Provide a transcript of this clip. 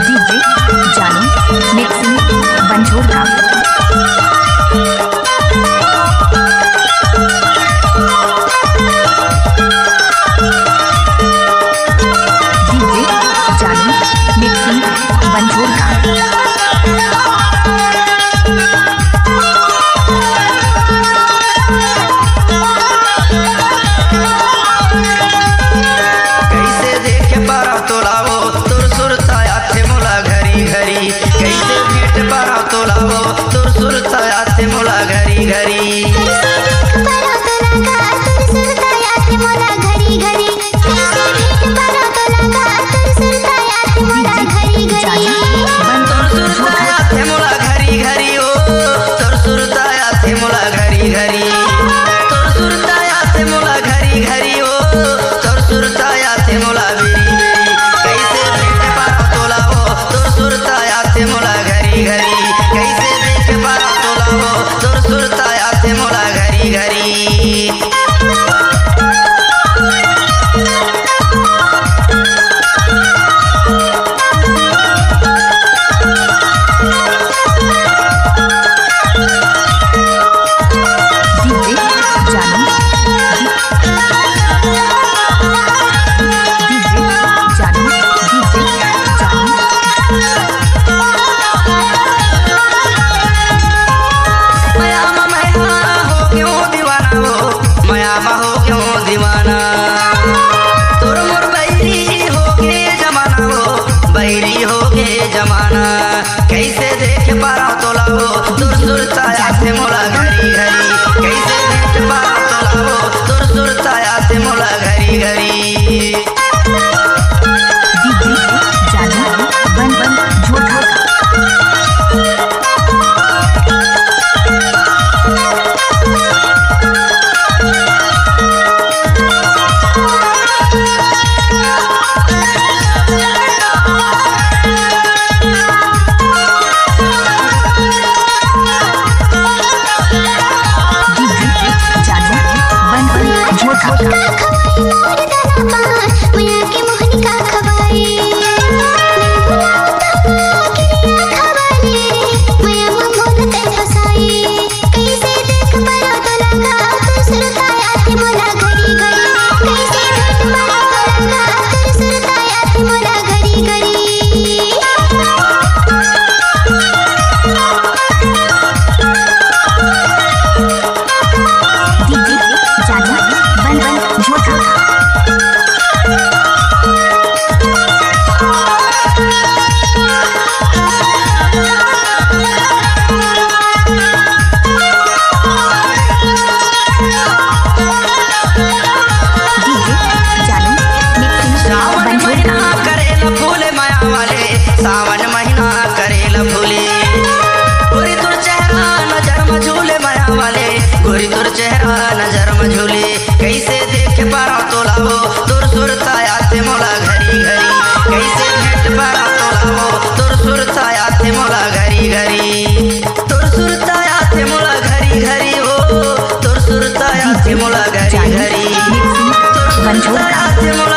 DJ जानू mixing बंजोर का तुर सुरता आते मोला घरी घरी जमाना कैसे देख पारा तोला वो तुर सुरता आते मोला घरी घरी कैसे देख पारा तोला वो तुर सुरता आते मोला घरी घरी डीजे जानू बन बन झोटा सावन महीना करेला फूले गोरी तुर चेहरा नजर में झूले माया वाले गोरी तुर चेहरा नजर में झूले कैसे देख पारा तोला वो तुर सुरता आते मोला घरी घरी कैसे देख पारा तोला वो तुर सुरता आते मोला घरी घरी तुर सुरता आते मोला घरी घरी ओ तुर सुरता आते मोला घरी घरी तुर सुरता आते मोला